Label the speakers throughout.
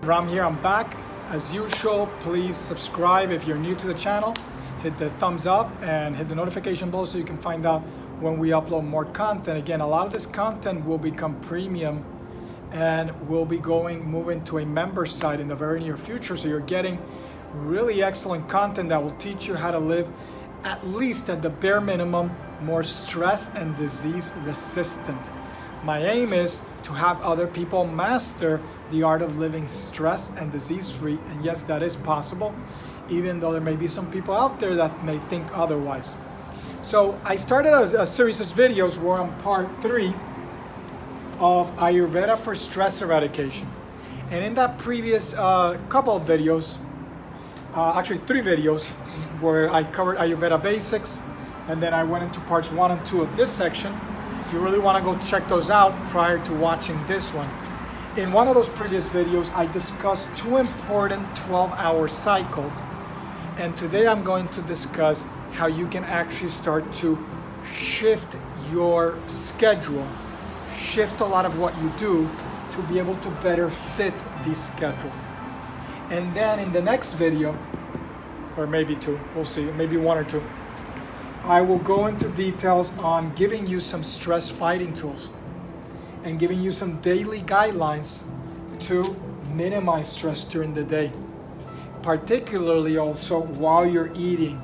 Speaker 1: Ram here, I'm back. As usual, please subscribe if you're new to the channel. Hit the thumbs up and hit the notification bell so you can find out when we upload more content. Again, a lot of this content will become premium and we'll be moving to a member site in the very near future. So you're getting really excellent content that will teach you how to live, at least at the bare minimum, more stress and disease resistant. My aim is to have other people master the art of living stress and disease free. And yes, that is possible, even though there may be some people out there that may think otherwise. So I started a series of videos. We're on part 3 of Ayurveda for stress eradication. And in that previous couple of videos, actually 3 videos, where I covered Ayurveda basics, and then I went into parts 1 and 2 of this section. If you really want to go check those out prior to watching this one. In one of those previous videos, I discussed 2 important 12-hour cycles. And today I'm going to discuss how you can actually start to shift your schedule, shift a lot of what you do to be able to better fit these schedules. And then in the next video, or maybe 2, we'll see, maybe 1 or 2, I will go into details on giving you some stress fighting tools and giving you some daily guidelines to minimize stress during the day, particularly also while you're eating.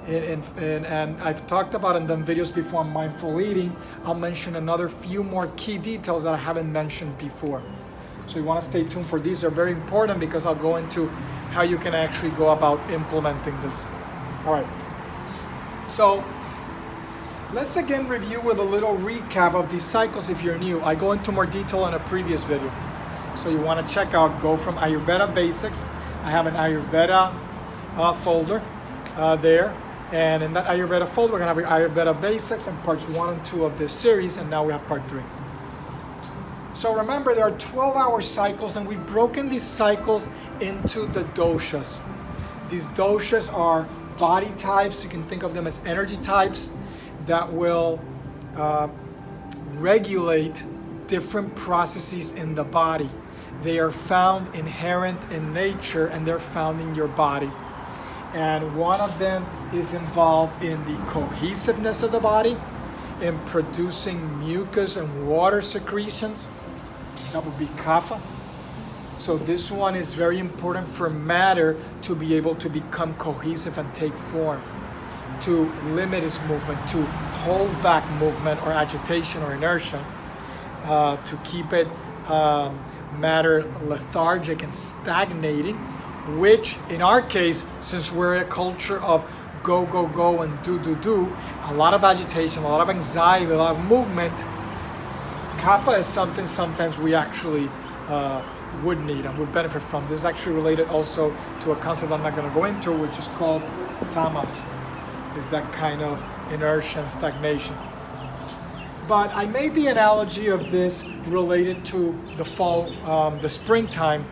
Speaker 1: And I've talked about and done videos before on mindful eating. I'll mention another few more key details that I haven't mentioned before. So you want to stay tuned for these. They're very important because I'll go into how you can actually go about implementing this. All right. So let's again review with a little recap of these cycles if you're new. I go into more detail in a previous video. So you want to check out, go from Ayurveda Basics. I have an Ayurveda folder there. And in that Ayurveda folder, we're going to have Ayurveda Basics and parts 1 and 2 of this series. And now we have part 3. So remember, there are 12-hour cycles, and we've broken these cycles into the doshas. These doshas are body types. You can think of them as energy types that will regulate different processes in the body. They are found inherent in nature, and they're found in your body. And one of them is involved in the cohesiveness of the body, in producing mucus and water secretions. That would be kapha. So this one is very important for matter to be able to become cohesive and take form, to limit its movement, to hold back movement or agitation or inertia, to keep it matter lethargic and stagnating, which in our case, since we're a culture of go, go, go and do, a lot of agitation, a lot of anxiety, a lot of movement, kapha is something sometimes we actually would need and would benefit from. This is actually related also to a concept I'm not going to go into, which is called tamas. It's that kind of inertia and stagnation. But I made the analogy of this related to the fall, the springtime,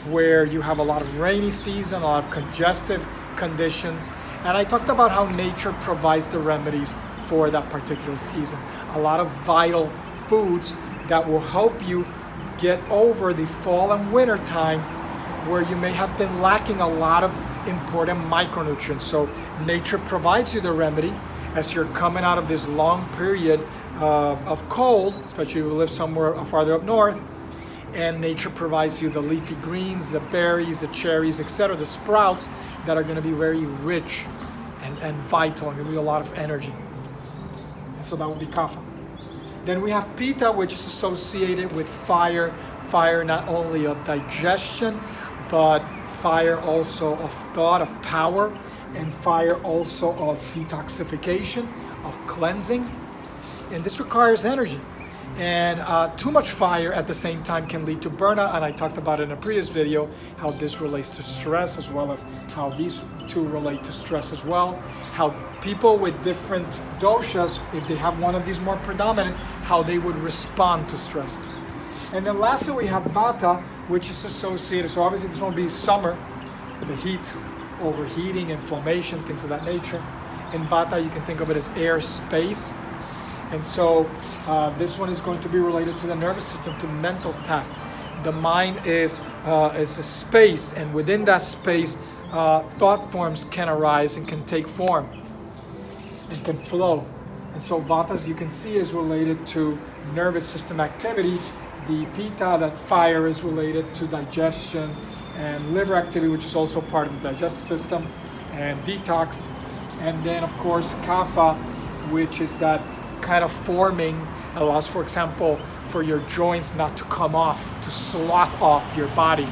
Speaker 1: where you have a lot of rainy season, a lot of congestive conditions. And I talked about how nature provides the remedies for that particular season. A lot of vital foods that will help you get over the fall and winter time where you may have been lacking a lot of important micronutrients. So nature provides you the remedy as you're coming out of this long period of cold, especially if you live somewhere farther up north, and nature provides you the leafy greens, the berries, the cherries, etc., the sprouts that are going to be very rich and vital and give you a lot of energy. And so that would be kapha. Then we have pitta, which is associated with fire not only of digestion, but fire also of thought, of power, and fire also of detoxification, of cleansing. And this requires energy. And too much fire at the same time can lead to burnout, and I talked about in a previous video how this relates to stress, as well as how these two relate to stress as well, how people with different doshas, if they have one of these more predominant, how they would respond to stress. And then lastly we have vata, which is associated, so obviously this will be summer, the heat, overheating, inflammation, things of that nature. In vata you can think of it as air, space. And so this one is going to be related to the nervous system, to mental tasks. The mind is a space, and within that space, thought forms can arise and can take form and can flow. And so Vata, as you can see, is related to nervous system activity. The Pitta, that fire, is related to digestion and liver activity, which is also part of the digestive system, and detox. And then, of course, Kapha, which is that kind of forming, allows, for example, for your joints not to come off, to slough off your body,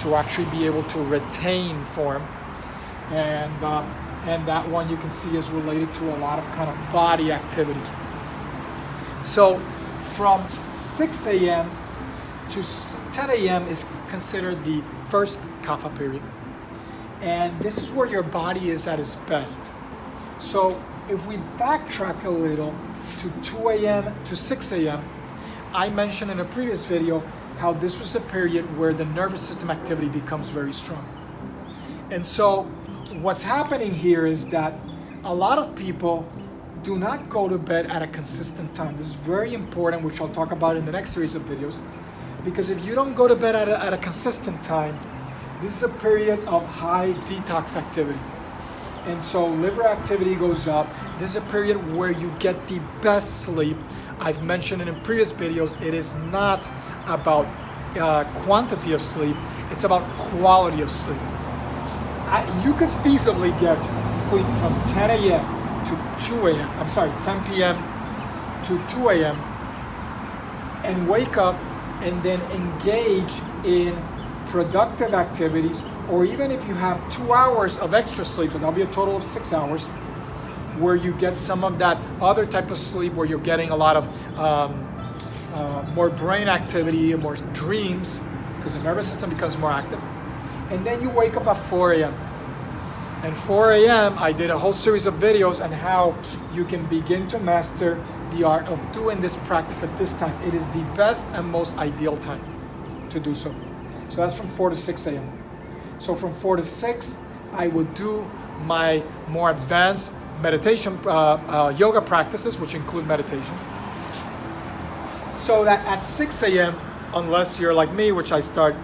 Speaker 1: to actually be able to retain form. And that one you can see is related to a lot of kind of body activity. So from 6 a.m. to 10 a.m. is considered the first Kapha period. And this is where your body is at its best. So if we backtrack a little to 2 a.m. to 6 a.m., I mentioned in a previous video how this was a period where the nervous system activity becomes very strong. And so what's happening here is that a lot of people do not go to bed at a consistent time. This is very important, which I'll talk about in the next series of videos, because if you don't go to bed at a consistent time, this is a period of high detox activity. And so liver activity goes up. This is a period where you get the best sleep. I've mentioned it in previous videos, it is not about quantity of sleep, it's about quality of sleep. You could feasibly get sleep from 10 a.m. to 2 a.m., 10 p.m. to 2 a.m. and wake up and then engage in productive activities, or even if you have 2 hours of extra sleep, so that'll be a total of 6 hours, where you get some of that other type of sleep where you're getting a lot of more brain activity and more dreams, because the nervous system becomes more active. And then you wake up at 4 a.m. And 4 a.m., I did a whole series of videos on how you can begin to master the art of doing this practice at this time. It is the best and most ideal time to do so. So that's from 4 to 6 a.m. So from 4 to 6, I would do my more advanced meditation, yoga practices, which include meditation. So that at 6 a.m., unless you're like me, which I start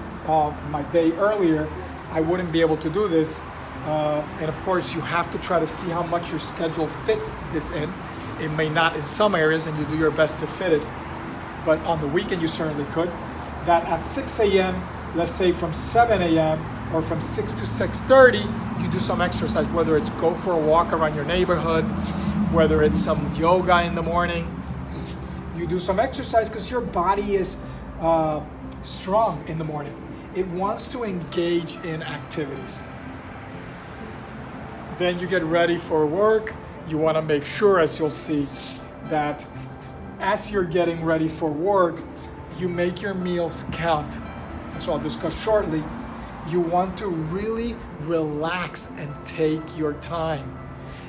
Speaker 1: my day earlier, I wouldn't be able to do this. And of course, you have to try to see how much your schedule fits this in. It may not in some areas, and you do your best to fit it. But on the weekend, you certainly could. That at 6 a.m., let's say from 7 a.m. or from 6 to 6:30, you do some exercise, whether it's go for a walk around your neighborhood, whether it's some yoga in the morning. You do some exercise because your body is strong in the morning. It wants to engage in activities. Then you get ready for work. You want to make sure, as you'll see, that as you're getting ready for work, you make your meals count. And so I'll discuss shortly. You want to really relax and take your time.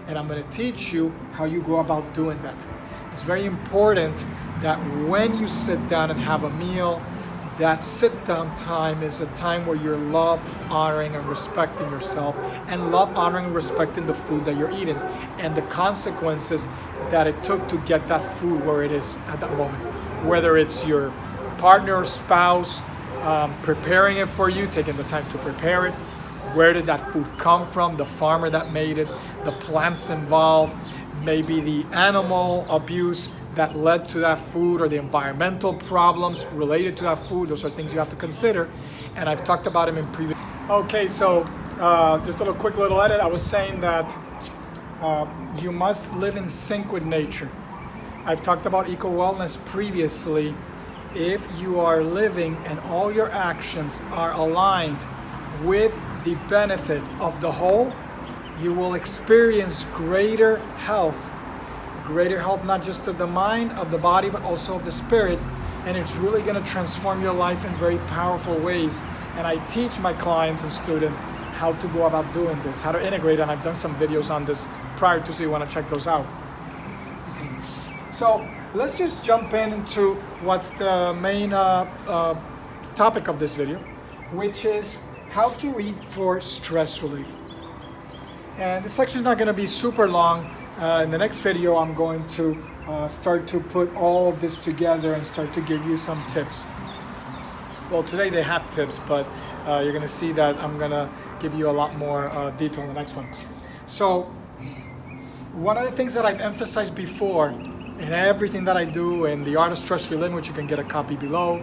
Speaker 1: And I'm going to teach you how you go about doing that. It's very important that when you sit down and have a meal, that sit down time is a time where you're love, honoring, and respecting yourself, and love, honoring, and respecting the food that you're eating and the consequences that it took to get that food where it is at that moment. Whether it's your partner or spouse preparing it for you, taking the time to prepare it, where did that food come from, the farmer that made it, the plants involved, maybe the animal abuse that led to that food, or the environmental problems related to that food. Those are things you have to consider, and I've talked about them in previous. Okay, so just a quick little edit. I was saying that you must live in sync with nature. I've talked about eco-wellness previously. If you are living and all your actions are aligned with the benefit of the whole, you will experience greater health not just of the mind, of the body, but also of the spirit. And it's really going to transform your life in very powerful ways. And I teach my clients and students how to go about doing this, how to integrate. And I've done some videos on this prior to, so you want to check those out. So let's just jump into what's the main topic of this video, which is how to eat for stress relief. And this section is not going to be super long. In the next video, I'm going to start to put all of this together and start to give you some tips. Well, today they have tips, but you're going to see that I'm going to give you a lot more detail in the next one. So one of the things that I've emphasized before in everything that I do in The Art of Stress-Free Living, which you can get a copy below,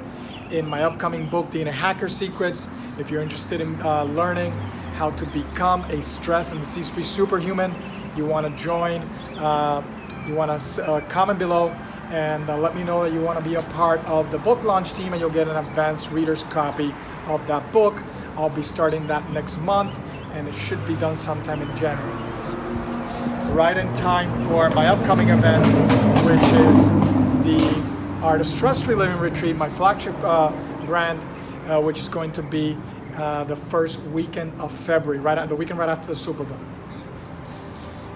Speaker 1: in my upcoming book, The Inner Hacker Secrets, if you're interested in learning how to become a stress and disease-free superhuman, you want to join, you want to comment below and let me know that you want to be a part of the book launch team, and you'll get an advanced reader's copy of that book. I'll be starting that next month, and it should be done sometime in January. Right in time for my upcoming event, which is the Art of Stress-Free Living Retreat, my flagship brand, which is going to be the first weekend of February, the weekend right after the Super Bowl.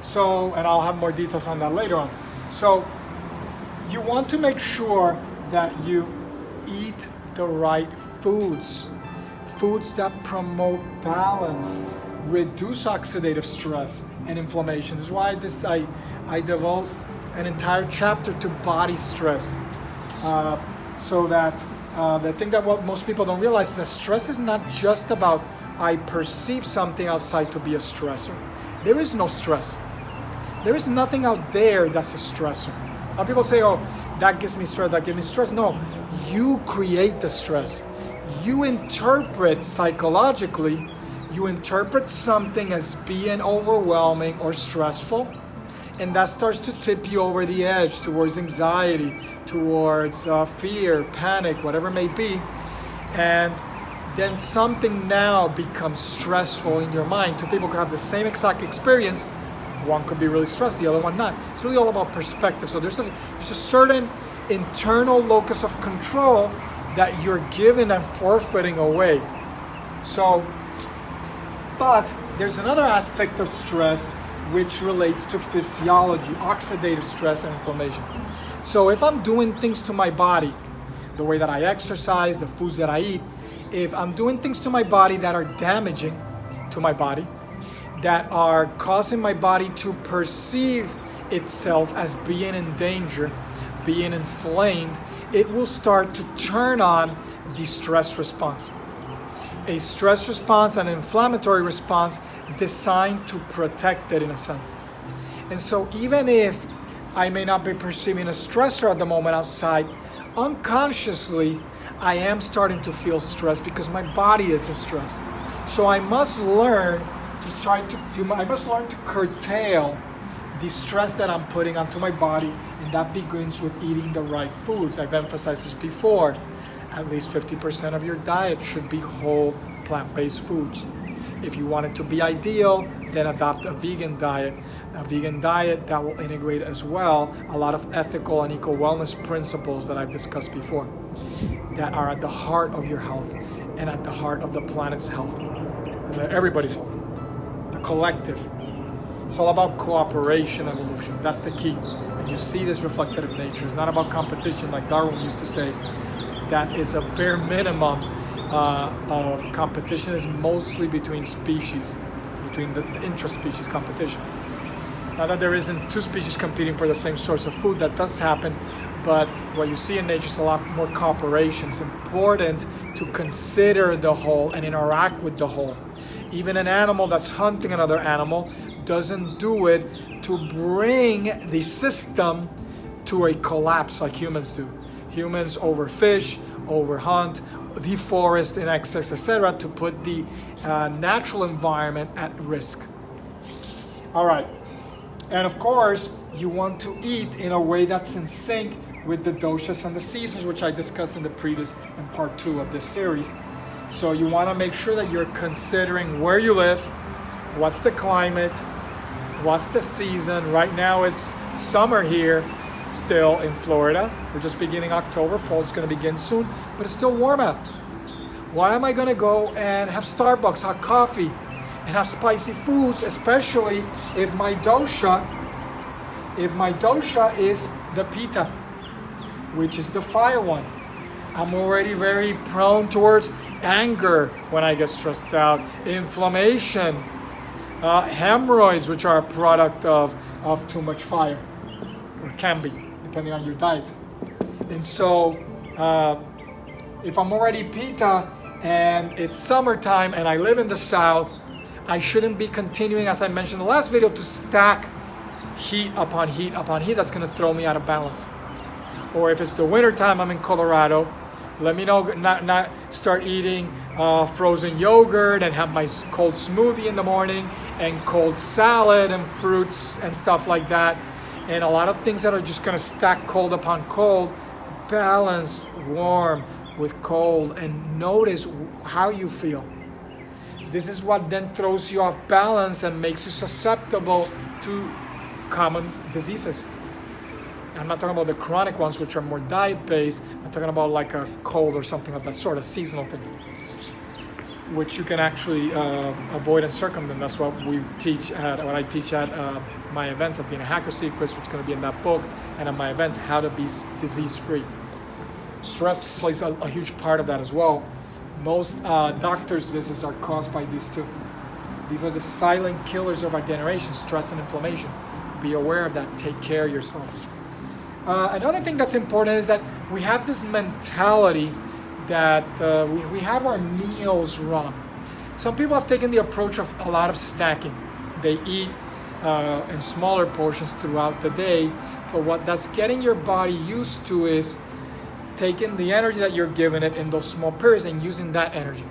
Speaker 1: So, and I'll have more details on that later on. So, you want to make sure that you eat the right foods that promote balance, reduce oxidative stress and inflammation. This is why I devote an entire chapter to body stress, so that the thing that what most people don't realize is that stress is not just about I perceive something outside to be a stressor. There is no stress. There is nothing out there that's a stressor. Now people say, oh, that gives me stress, that gives me stress. No, you create the stress. You interpret psychologically, you interpret something as being overwhelming or stressful, and that starts to tip you over the edge towards anxiety, towards fear, panic, whatever it may be. And then something now becomes stressful in your mind. Two people could have the same exact experience. One could be really stressed, the other one not. It's really all about perspective. So there's a certain internal locus of control that you're giving and forfeiting away. So, but there's another aspect of stress which relates to physiology, oxidative stress and inflammation. So if I'm doing things to my body, the way that I exercise, the foods that I eat, if I'm doing things to my body that are damaging to my body, that are causing my body to perceive itself as being in danger, being inflamed, it will start to turn on the stress response. A stress response, an inflammatory response designed to protect it in a sense. And so even if I may not be perceiving a stressor at the moment outside, unconsciously I am starting to feel stress because my body is stressed. So I must learn to curtail the stress that I'm putting onto my body, and that begins with eating the right foods. I've emphasized this before. At least 50% of your diet should be whole plant-based foods. If you want it to be ideal, then adopt a vegan diet that will integrate as well a lot of ethical and eco-wellness principles that I've discussed before, that are at the heart of your health and at the heart of the planet's health, everybody's health, the collective. It's all about cooperation, evolution. That's the key. And you see this reflected in nature. It's not about competition like Darwin used to say. That is a bare minimum of competition. Is mostly between species, between the intra-species competition. Not that there isn't two species competing for the same source of food, that does happen, but what you see in nature is a lot more cooperation. It's important to consider the whole and interact with the whole. Even an animal that's hunting another animal doesn't do it to bring the system to a collapse like humans do. Humans overfish, overhunt, deforest in excess, etc., to put the natural environment at risk. All right, and of course, you want to eat in a way that's in sync with the doshas and the seasons, which I discussed in the previous and part 2 of this series. So you want to make sure that you're considering where you live, what's the climate, what's the season. Right now it's summer here still in Florida. We're just beginning October. Fall's going to begin soon, but it's still warm out. Why am I going to go and have Starbucks, hot coffee, and have spicy foods, especially if my dosha is the Pitta, which is the fire one? I'm already very prone towards anger when I get stressed out, inflammation, hemorrhoids, which are a product of too much fire, or can be, depending on your diet. And so if I'm already Pitta and it's summertime and I live in the South, I shouldn't be continuing, as I mentioned in the last video, to stack heat upon heat upon heat. That's going to throw me out of balance. Or if it's the winter time, I'm in Colorado, let me know, not start eating frozen yogurt and have my cold smoothie in the morning and cold salad and fruits and stuff like that. And a lot of things that are just going to stack cold upon cold. Balance warm with cold and notice how you feel. This is what then throws you off balance and makes you susceptible to common diseases. I'm not talking about the chronic ones, which are more diet-based. I'm talking about like a cold or something of that sort, a seasonal thing, which you can actually avoid and circumvent. That's what we teach at, what I teach at my events at the Hacker Secrets, which is going to be in that book, and at my events, how to be disease-free. Stress plays a huge part of that as well. Most doctors' visits are caused by these two. These are the silent killers of our generation, stress and inflammation. Be aware of that. Take care of yourself. Another thing that's important is that we have this mentality that we have our meals wrong. Some people have taken the approach of a lot of snacking. They eat in smaller portions throughout the day, but what that's getting your body used to is taking the energy that you're giving it in those small periods and using that energy.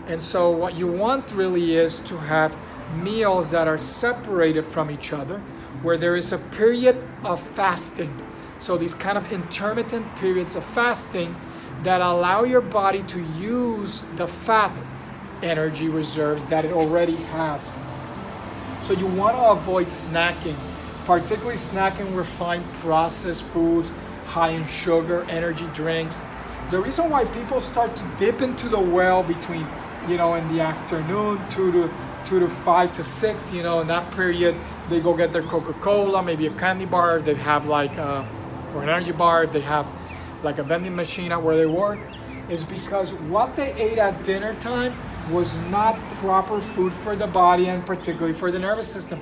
Speaker 1: And so what you want really is to have meals that are separated from each other, where there is a period of fasting. So these kind of intermittent periods of fasting that allow your body to use the fat energy reserves that it already has. So you want to avoid snacking, particularly snacking refined processed foods, high in sugar, energy drinks. The reason why people start to dip into the well between, in the afternoon, 2 to 5 to 6, in that period, they go get their Coca-Cola, maybe a candy bar, they have or an energy bar, they have like a vending machine at where they work, is because what they ate at dinner time was not proper food for the body and particularly for the nervous system.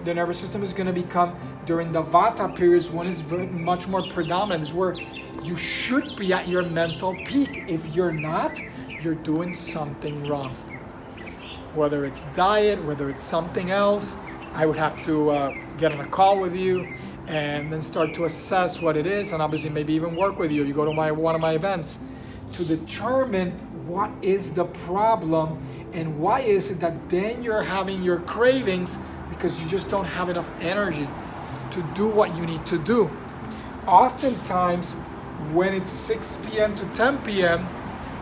Speaker 1: The nervous system is going to become, during the Vata periods, when it's very much more predominant, is where you should be at your mental peak. If you're not, you're doing something wrong. Whether it's diet, whether it's something else, I would have to get on a call with you and then start to assess what it is, and obviously maybe even work with you. You go to one of my events to determine what is the problem and why is it that then you're having your cravings, because you just don't have enough energy to do what you need to do. Oftentimes, when it's 6 p.m. to 10 p.m.,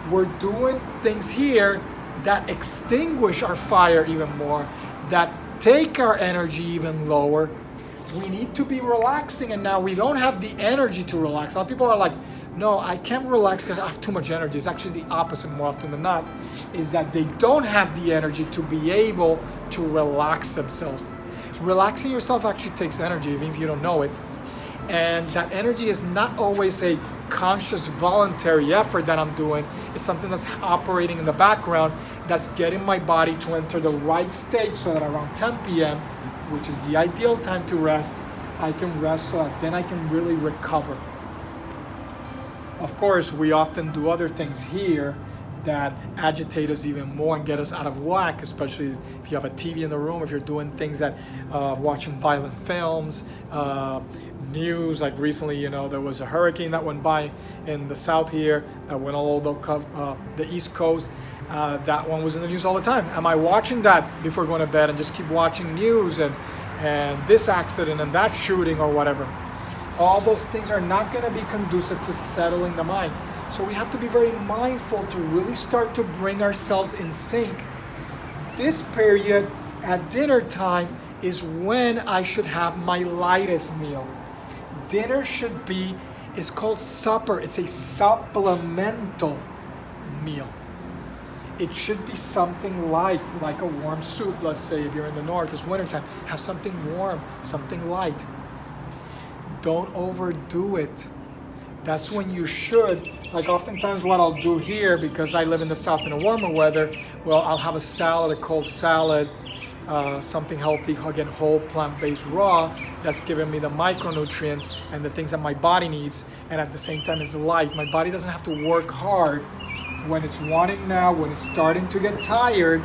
Speaker 1: we're doing things here that extinguish our fire even more, that take our energy even lower. We need to be relaxing, and now we don't have the energy to relax. Some people are like, no, I can't relax because I have too much energy. It's actually the opposite more often than not, is that they don't have the energy to be able to relax themselves. Relaxing yourself actually takes energy, even if you don't know it. And that energy is not always a conscious, voluntary effort that I'm doing. It's something that's operating in the background that's getting my body to enter the right state so that around 10 p.m., which is the ideal time to rest, I can rest so that then I can really recover. Of course, we often do other things here that agitate us even more and get us out of whack, especially if you have a TV in the room, if you're doing things that, watching violent films, news, like recently, there was a hurricane that went by in the south here, that went all over the East Coast. That one was in the news all the time. Am I watching that before going to bed and just keep watching news and this accident and that shooting or whatever? All those things are not going to be conducive to settling the mind. So we have to be very mindful to really start to bring ourselves in sync. This period at dinner time is when I should have my lightest meal. Dinner should be, it's called supper. It's a supplemental meal. It should be something light, like a warm soup. Let's say if you're in the north, it's wintertime, have something warm, something light. Don't overdo it. That's when you should, like oftentimes what I'll do here, because I live in the south in the warmer weather, well, I'll have a salad, a cold salad, something healthy, again, whole plant-based raw, that's giving me the micronutrients and the things that my body needs, and at the same time is light. My body doesn't have to work hard when it's wanting now, when it's starting to get tired,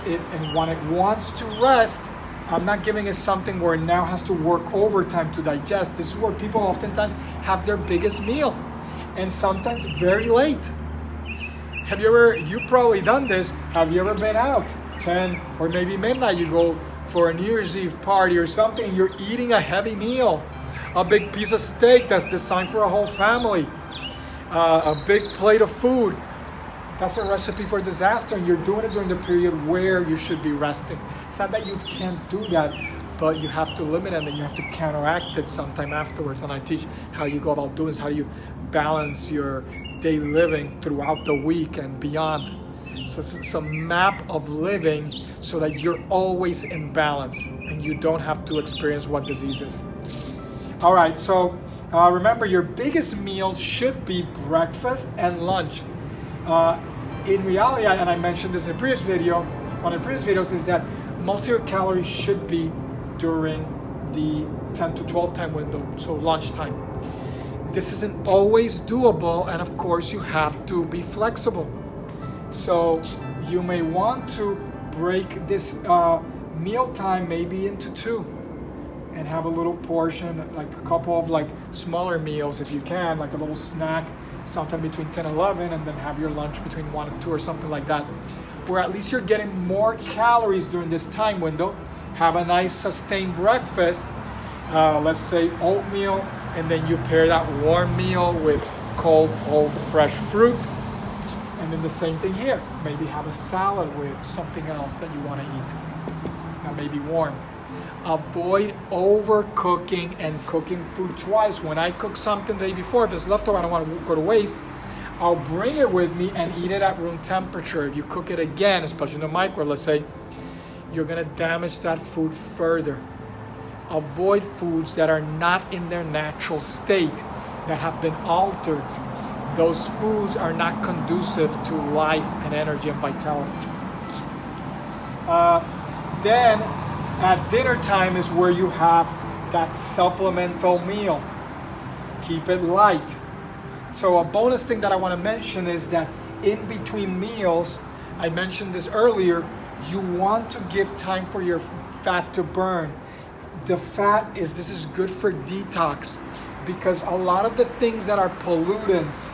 Speaker 1: and when it wants to rest. I'm not giving it something where it now has to work overtime to digest. This is where people oftentimes have their biggest meal, and sometimes very late. You've probably done this, have you ever been out 10 or maybe midnight, you go for a New Year's Eve party or something, you're eating a heavy meal, a big piece of steak that's designed for a whole family, a big plate of food. That's a recipe for disaster, and you're doing it during the period where you should be resting. It's not that you can't do that, but you have to limit it and you have to counteract it sometime afterwards. And I teach how you go about doing this, how do you balance your daily living throughout the week and beyond. So it's a map of living so that you're always in balance and you don't have to experience what disease is. All right, so remember, your biggest meal should be breakfast and lunch. In reality, and I mentioned this in a previous video, one of the previous videos, is that most of your calories should be during the 10 to 12 time window, so lunchtime. This isn't always doable, and of course you have to be flexible. So you may want to break this mealtime maybe into two and have a little portion, like a couple of smaller meals if you can, like a little snack sometime between 10 and 11, and then have your lunch between 1 and 2 or something like that, where at least you're getting more calories during this time window. Have a nice sustained breakfast, let's say oatmeal, and then you pair that warm meal with cold, whole, fresh fruit. And then the same thing here. Maybe have a salad with something else that you want to eat that may be warm. Avoid overcooking and cooking food twice. When I cook something the day before, if it's leftover, I don't want to go to waste, I'll bring it with me and eat it at room temperature. If you cook it again, especially in the microwave, let's say, you're going to damage that food further. Avoid foods that are not in their natural state, that have been altered. Those foods are not conducive to life and energy and vitality. Then at dinner time is where you have that supplemental meal. Keep it light. So a bonus thing that I want to mention is that in between meals, I mentioned this earlier, you want to give time for your fat to burn. The fat this is good for detox, because a lot of the things that are pollutants,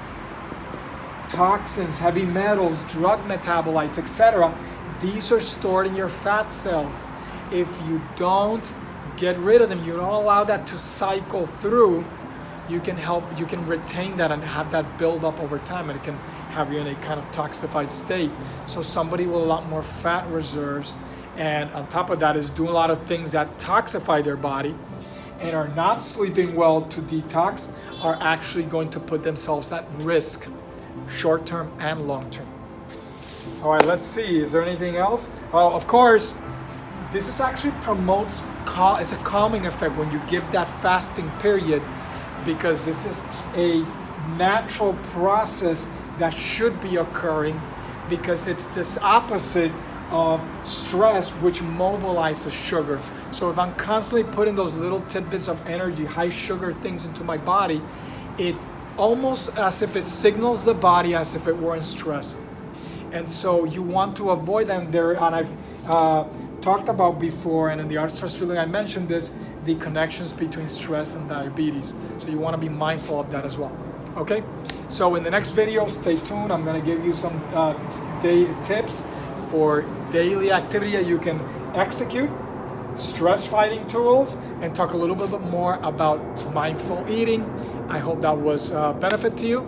Speaker 1: toxins, heavy metals, drug metabolites, etc., these are stored in your fat cells. If you don't get rid of them, you don't allow that to cycle through, you can retain that and have that build up over time, and it can have you in a kind of toxified state. So somebody with a lot more fat reserves, and on top of that is doing a lot of things that toxify their body and are not sleeping well to detox, are actually going to put themselves at risk, short term and long term. All right, let's see, is there anything else? Oh, of course, this is actually promotes, it's a calming effect when you give that fasting period, because this is a natural process that should be occurring, because it's this opposite of stress, which mobilizes sugar. So if I'm constantly putting those little tidbits of energy, high sugar things into my body, it almost as if it signals the body as if it were in stress. And so you want to avoid them there. And I've talked about before, and in the Art of Stress Feeling I mentioned this, the connections between stress and diabetes. So you want to be mindful of that as well. Okay, so in the next video, stay tuned. I'm going to give you some tips for daily activity that you can execute, stress fighting tools, and talk a little bit more about mindful eating. I hope that was a benefit to you,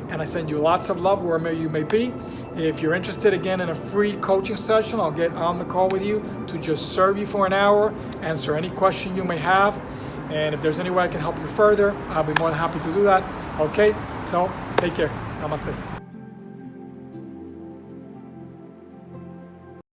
Speaker 1: and I send you lots of love wherever you may be. If you're interested again in a free coaching session, I'll get on the call with you to just serve you for an hour, answer any question you may have, and if there's any way I can help you further, I'll be more than happy to do that. Okay, so take care. Namaste.